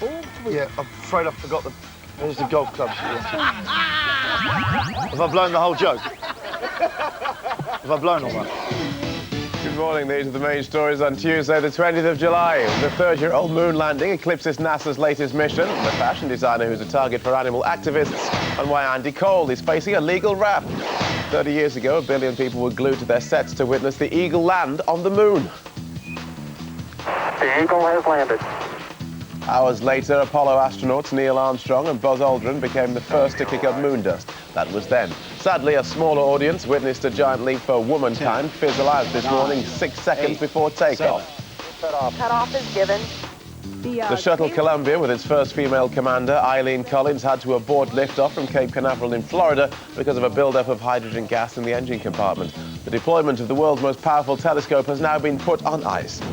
Yeah, I'm afraid I forgot the... There's the golf clubs. Have I blown the whole joke? Have I blown all that? Good morning. These are the main stories on Tuesday, the 20th of July. The third-year-old moon landing eclipses NASA's latest mission. The fashion designer who's a target for animal activists, and why Andy Cole is facing a legal rap. 30 years ago, 1 billion people were glued to their sets to witness the Eagle land on the moon. The Eagle has landed. Hours later, Apollo astronauts Neil Armstrong and Buzz Aldrin became the first to kick up moon dust. That was then. Sadly, a smaller audience witnessed a giant leap for womankind fizzle out this morning 6 seconds before takeoff. Cutoff is given. The shuttle Columbia, with its first female commander, Eileen Collins, had to abort liftoff from Cape Canaveral in Florida because of a buildup of hydrogen gas in the engine compartment. The deployment of the world's most powerful telescope has now been put on ice. A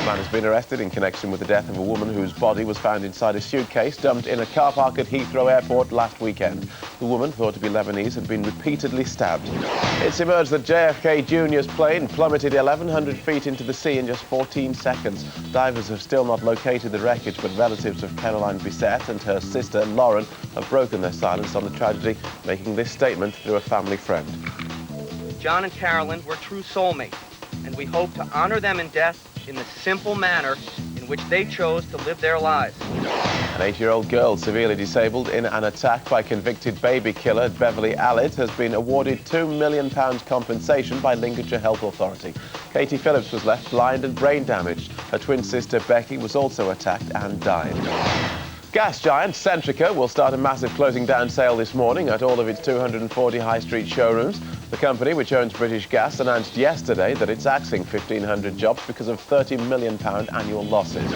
man has been arrested in connection with the death of a woman whose body was found inside a suitcase dumped in a car park at Heathrow Airport last weekend. The woman, thought to be Lebanese, had been repeatedly stabbed. It's emerged that JFK Jr.'s plane plummeted 1,100 feet into the sea in just 14 seconds. Divers have still not located the wreckage, but relatives of Caroline Bissett and her sister, Lauren, have broken their silence on the tragedy, making this statement through a family friend. John and Carolyn were true soulmates, and we hope to honor them in death in the simple manner in which they chose to live their lives. An 8-year-old girl severely disabled in an attack by convicted baby killer Beverly Allitt has been awarded £2 million compensation by Lincolnshire Health Authority. Katie Phillips was left blind and brain damaged. Her twin sister Becky was also attacked and died. Gas giant Centrica will start a massive closing down sale this morning at all of its 240 high street showrooms. The company, which owns British Gas, announced yesterday that it's axing 1,500 jobs because of £30 million annual losses.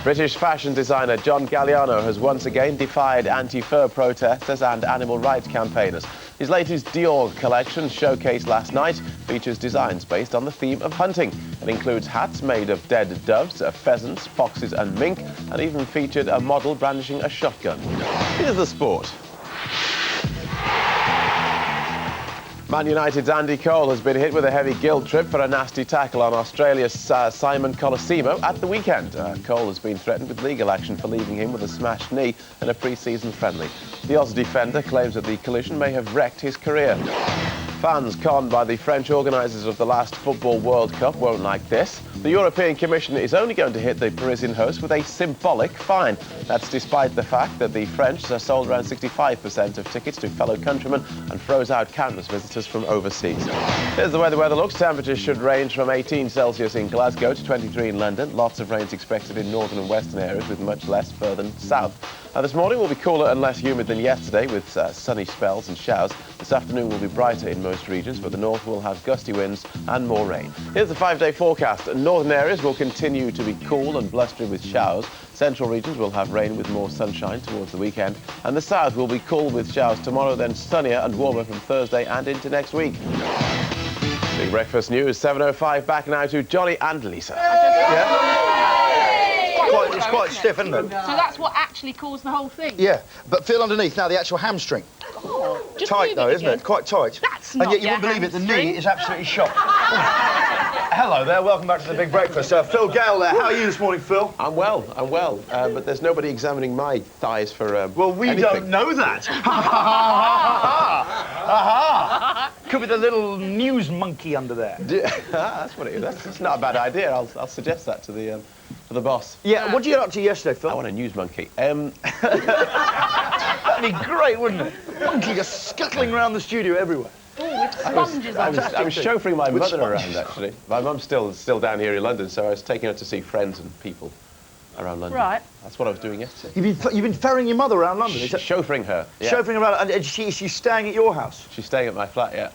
British fashion designer John Galliano has once again defied anti-fur protesters and animal rights campaigners. His latest Dior collection, showcased last night, features designs based on the theme of hunting. It includes hats made of dead doves, pheasants, foxes and mink, and even featured a model brandishing a shotgun. Here's the sport. Man United's Andy Cole has been hit with a heavy guilt trip for a nasty tackle on Australia's Simon Colosimo at the weekend. Cole has been threatened with legal action for leaving him with a smashed knee in a pre-season friendly. The Aussie defender claims that the collision may have wrecked his career. Fans conned by the French organisers of the last Football World Cup won't like this. The European Commission is only going to hit the Parisian host with a symbolic fine. That's despite the fact that the French sold around 65% of tickets to fellow countrymen and froze out countless visitors from overseas. Here's the way the weather looks. Temperatures should range from 18 Celsius in Glasgow to 23 in London. Lots of rains expected in northern and western areas, with much less further south. This morning will be cooler and less humid than yesterday, with sunny spells and showers. This afternoon will be brighter in most regions, but the north will have gusty winds and more rain. Here's the 5-day forecast. Northern areas will continue to be cool and blustery with showers. Central regions will have rain with more sunshine towards the weekend. And the south will be cool with showers tomorrow, then sunnier and warmer from Thursday and into next week. Big Breakfast News, 7:05. Back now to Johnny and Lisa. Yeah? It's quite stiff, isn't it? So that's what actually caused the whole thing? Yeah, but feel underneath now the actual hamstring. Just Tight though, isn't again. it? Quite tight. That's and not yet you your wouldn't believe it, the hamstring. knee is absolutely shot. Hello there, welcome back to the Big Breakfast. Phil Gale there, how are you this morning, Phil? I'm well, but there's nobody examining my thighs for Well, we anything. don't know that. Could be the little news monkey under there. That's what it is. That's not a bad idea. I'll suggest that to the boss. Yeah, what did you get up to yesterday, Phil? I want a news monkey. That'd be great, wouldn't it? Monkey just scuttling around the studio everywhere. Oh, with sponges on. I was chauffeuring my mother around, actually. My mum's still down here in London, so I was taking her to see friends and people around London. Right. That's what I was doing yesterday. You've been ferrying your mother around London? Chauffeuring her. Yeah. Chauffeuring around, and she's staying at your house? She's staying at my flat, yeah.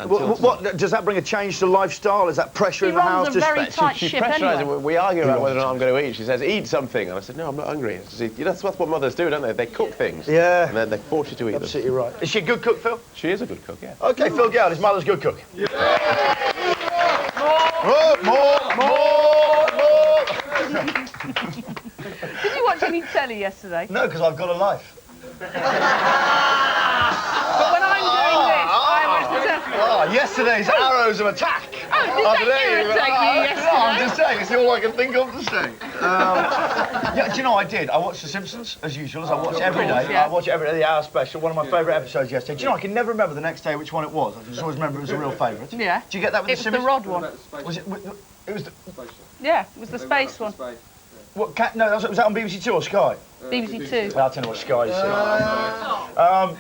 What does that bring a change to lifestyle? Is that pressure in the house? He runs a very tight She's ship pressurising. anyway. We argue about whether or not I'm going to eat. She says, eat something. And I said, no, I'm not hungry. She said, that's what mothers do, don't they? They cook things. Yeah. And then they force you to eat them. Absolutely right. Is she a good cook, Phil? She is a good cook, yeah. OK, Phil Gale, his mother's a good cook. Yeah. More. Did you watch any telly yesterday? No, because I've got a life. But when I'm doing this, I watch the telly. Yesterday's arrows of attack. Oh, irritate you yesterday? No, I'm just saying, it's all I can think of to say. Yeah, do you know what I did? I watched The Simpsons, as usual, as I watch every day. Yeah. I watch it every day, the hour special, one of my favourite episodes yesterday. Do you know, I can never remember the next day which one it was. I just always remember it was a real favourite. Yeah. Do you get that with It The was Simpsons? the Rod one. Was it? It was the... Yeah, it was the space one. What, no, was that on BBC Two or Sky? BBC Two. Well, I'll tell you what Sky is.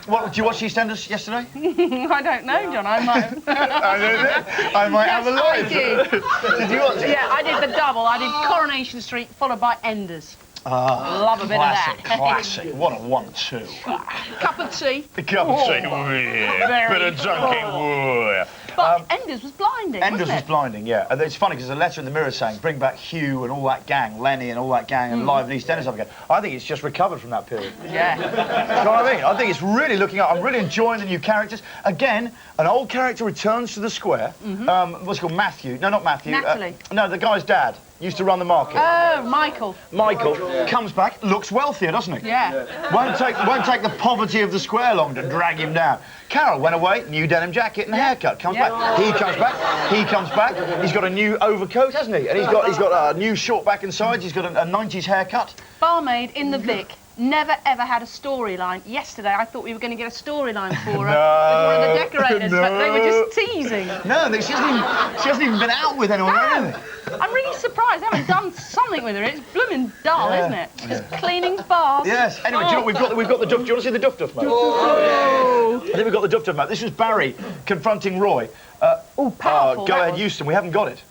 What, did you watch EastEnders yesterday? I don't know, John. I might. I might have a look. I did. Did you watch it? Yeah, I did the double. I did Coronation Street followed by Enders. Love a bit Classic, of that. classic. What a 1-2. Cup of tea. The cup of tea. Very Bit of junkie. But Enders was blinding, Enders wasn't was it? blinding, yeah. And it's funny because there's a letter in the Mirror saying, bring back Hugh and all that gang, Lenny and all that gang, and live in EastEnders up again. I think it's just recovered from that period. Yeah. Do you know what I mean? I think it's really looking up. I'm really enjoying the new characters. Again, an old character returns to the square. What's it called? Matthew. No, not Matthew. Natalie. No, the guy's dad. Used to run the market. Oh, Michael. Michael comes back, looks wealthier, doesn't he? Yeah. Won't take the poverty of the square long to drag him down. Carol went away, new denim jacket and a haircut. Comes back. He comes back. He comes back. He's got a new overcoat, hasn't he? And he's got a new short back and sides. He's got a 90s haircut. Barmaid in the Vic. Never ever had a storyline. Yesterday I thought we were going to get a storyline for her with one of the decorators, but they were just teasing. No, she hasn't even been out with anyone or anything. I'm really surprised. They haven't done something with her. It's blooming dull, isn't it? Just cleaning bars. Yes. Anyway, do you know what we've got the duff? Do you want to see the duff mate? Oh. I think we've got the duff mate. This was Barry confronting Roy. Oh, powerful. Go ahead, Euston. We haven't got it.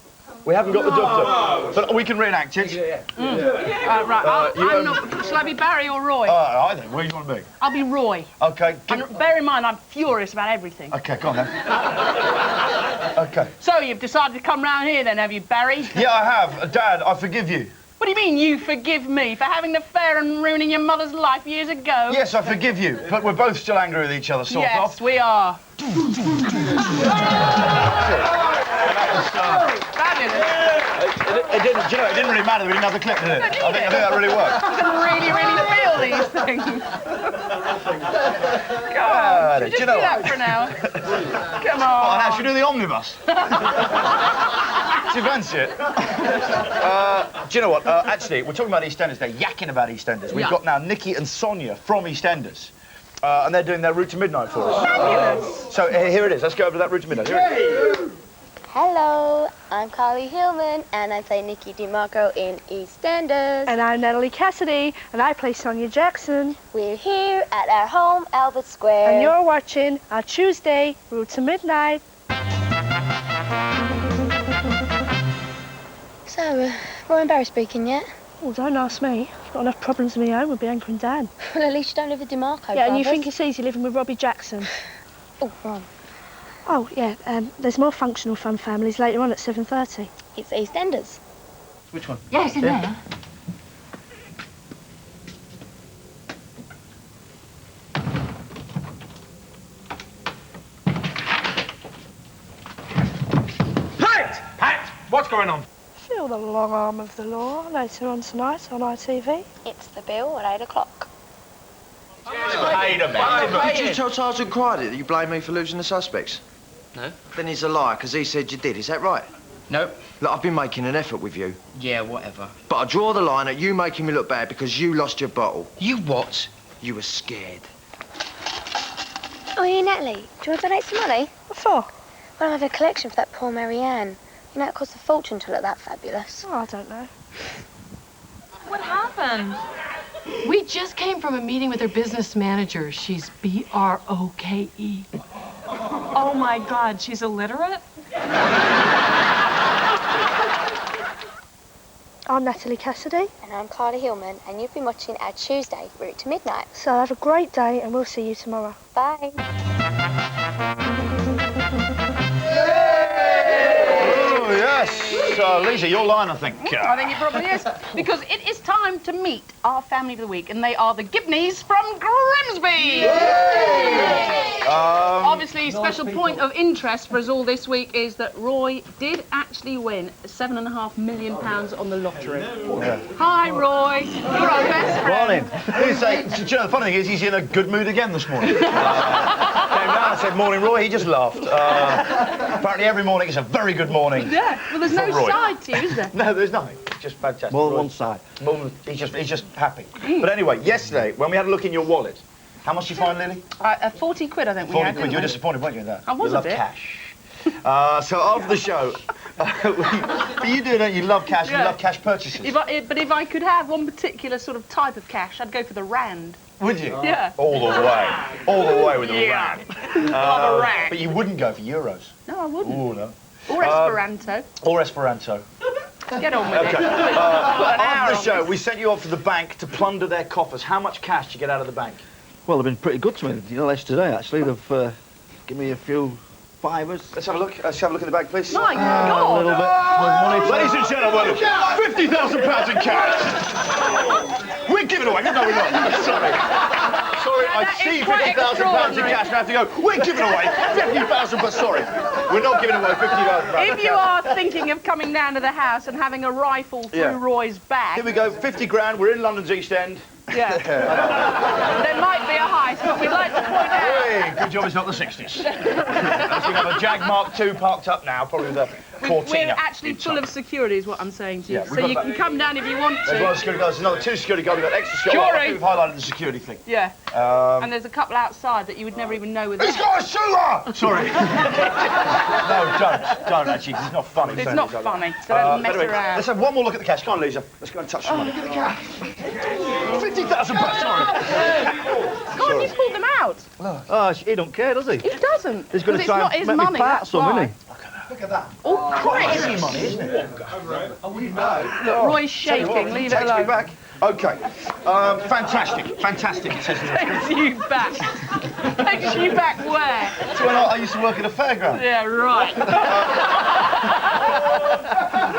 We haven't got the duff, but we can reenact it. Right. I'm not. Shall I be Barry or Roy? Either. Where do you want to be? I'll be Roy. Okay. And bear in mind, I'm furious about everything. Okay, go on then. Okay. So you've decided to come round here then, have you, Barry? Yeah, I have. Dad, I forgive you. What do you mean you forgive me for having an affair and ruining your mother's life years ago? Yes, I forgive you, but we're both still angry with each other, sort of. Yes, we are. Fabulous. It didn't really matter that we didn't have the clip, did it? I think that really worked. You can really feel these things. God, Just do that for an hour. Come on. Oh, now, should we do the omnibus? Do you fancy it? Do you know what? Actually, we're talking about EastEnders. They're yakking about EastEnders. We've got now Nikki and Sonia from EastEnders. And they're doing their Route to Midnight for us. Fabulous. So here it is. Let's go over to that Route to Midnight. Here it is. Hello, I'm Carly Hillman and I play Nikki DeMarco in EastEnders. And I'm Natalie Cassidy, and I play Sonia Jackson. We're here at our home, Albert Square. And you're watching our Tuesday, Route to Midnight. So, Roy and Barry speaking yet? Oh, don't ask me. I've got enough problems of my own with Bianca and Dan. Well, at least you don't live with DeMarco, Yeah, and you brothers. think it's easy living with Robbie Jackson? Oh, Ron. Oh, yeah, there's more functional fun families later on at 7:30. It's EastEnders. Which one? Yeah, it's in there. Pat! What's going on? Feel the long arm of the law later on tonight on ITV. It's the bill at 8 o'clock. Wait a minute. Did you tell Sergeant Crider that you blame me for losing the suspects? No. Then he's a liar, because he said you did. Is that right? Nope. Look, I've been making an effort with you. Yeah, whatever. But I draw the line at you making me look bad because you lost your bottle. You what? You were scared. Oh, hey, Natalie, do you want to donate some money? What for? Well, I have a collection for that poor Marianne. You know, it costs a fortune to look that fabulous. Oh, I don't know. What happened? We just came from a meeting with her business manager. She's B-R-O-K-E. Oh, my God, she's illiterate? I'm Natalie Cassidy. And I'm Carly Hillman, and you've been watching our Tuesday, Route to Midnight. So have a great day, and we'll see you tomorrow. Bye. Oh, yes. Liza, your line, I think. I think it probably is. Because it is time to meet our family of the week, and they are the Gibneys from Grimsby. Yay! Obviously, special point of interest for us all this week is that Roy did actually win £7.5 million on the lottery. Yeah. Hi, Roy. You're our best friend. Morning. Do you know, the funny thing is, he's in a good mood again this morning. Came down and said, morning, Roy. He just laughed. Apparently, every morning is a very good morning. Yeah, well, there's no Roy. side to you, is there? No, there's nothing. It's just fantastic. More than one side. He's just happy. But anyway, yesterday, when we had a look in your wallet, how much did you find, Lily? 40 quid, I think we 40 had, quid. You were disappointed, weren't you, in that? I was you a love bit. Cash. So after the show, but you do, don't you? Love cash. Yeah. You love cash purchases. But if I could have one particular sort of type of cash, I'd go for the rand. Would you? Yeah. All the way. All the way with the rand. The rand. But you wouldn't go for euros. No, I wouldn't. Oh, no. Or Esperanto. Or Esperanto. Get on with Okay. it. After the show, we sent you off to the bank to plunder their coffers. How much cash did you get out of the bank? Well, they've been pretty good to me. You know, yesterday, actually, they've given me a few fivers. Let's have a look. Let's have a look in the bank, please. My A God. little bit of money. Ladies and gentlemen, £50,000 in cash. We're giving away. No, we're not. Sorry. Sorry, I that see is quite £50,000 in cash and I have to go, we're giving away 50,000, but sorry, we're not giving away 50,000. If you are thinking of coming down to the house and having a rifle through Roy's bag... Here we go, 50 grand, we're in London's East End. Yeah. There might be a heist, but we'd like to point out... Hey, good job it's not the 60s. We have a Jag Mark II parked up now, probably with a Cortina. We're actually full of security, is what I'm saying to you. Yeah, So you can come down if you want There's one to. security guard, there's another 2 security guards, we've got extra security. Jury. I think we've highlighted the security thing. Yeah. And there's a couple outside that you would never even know were there. He's got a shooter! Sorry. No, don't actually, 'cause it's not funny. It's saying not things like funny, that. so don't mess Anyway, around. let's have one more look at the cash. Come on, Liza. Let's go and touch some money. Look at the cash. £50,000, sorry. God, you pulled them out. Oh, he don't care, does he? He doesn't. He's going to Because it's try not and his make me money, part that's some, why. isn't he? Look at that. Oh, Christ. Easy money, isn't it? Look, Roy's shaking. Leave it Takes me alone. back. OK. Fantastic. Fantastic, it says in the Takes you back. Takes you back where? That's when I used to work at a fairground. Yeah, right.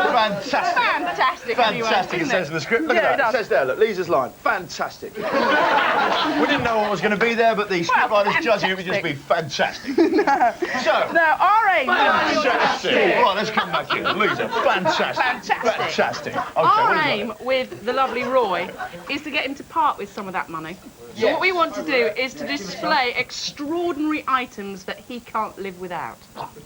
Fantastic. Fantastic, anyway, Fantastic, it isn't says in the script. Look Yeah, at it that. It does. says there, look, Lisa's line. Fantastic. We didn't know what was going to be there, but the scriptwriter's judging it would just be fantastic. So, Now, our aim... fantastic. Right, let's come back here. Lisa, fantastic. Fantastic. Okay, Our what is aim with the lovely Roy is to get him to part with some of that money. So what we want to do is to display extraordinary items that he can't live without. Okay.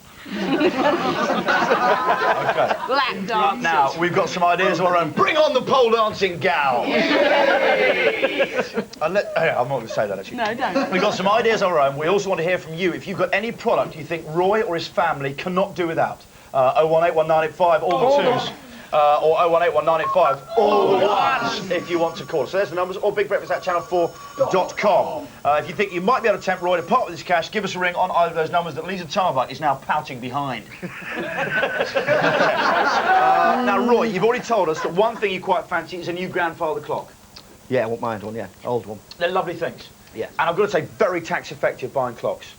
Lap dances. Now, we've got some ideas of our own. Bring on the pole dancing gal! Hey, I'm not going to say that, actually. No, don't. We've got some ideas of our own. We also want to hear from you. If you've got any product you think Roy or his family cannot do without, 018195, all the twos. Or 018195, all the ones, if you want to call. So there's the numbers, or bigbreakfast@channel4.com. If you think you might be able to tempt Roy to part with his cash, give us a ring on either of those numbers that Liza Tarbuck is now pouting behind. Now, Roy, you've already told us that one thing you quite fancy is a new grandfather clock. Yeah, I won't mind one, yeah. Old one. They're lovely things. Yeah. And I've got to say, very tax-effective buying clocks.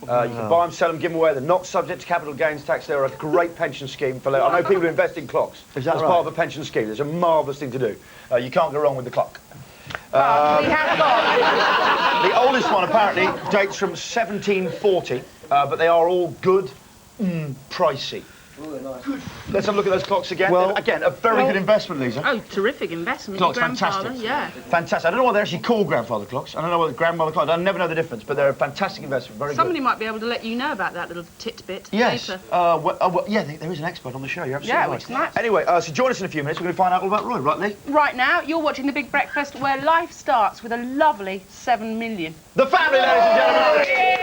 You can buy them, sell them, give them away. They're not subject to capital gains tax. They're a great pension scheme for... I know people who invest in clocks Is that as right? part of a pension scheme. It's a marvellous thing to do. You can't go wrong with the clock. We have got... The oldest one, apparently, dates from 1740, but they are all good, pricey. Let's have a look at those clocks again. Well- Again, a very good investment, Lisa. Oh, terrific investment. Clocks, Your grandfather, fantastic. yeah. Fantastic. I don't know why they're actually called grandfather clocks. I don't know what the grandmother clocks. I never know the difference, but they're a fantastic investment. Very Somebody good. might be able to let you know about that little titbit Yes. later. Yeah, there is an expert on the show. You're absolutely Yeah, right. which is nice. Anyway, so join us in a few minutes. We're going to find out all about Roy, right, Lee? Right now, you're watching The Big Breakfast, where life starts with a lovely 7 million. The family, ladies and gentlemen.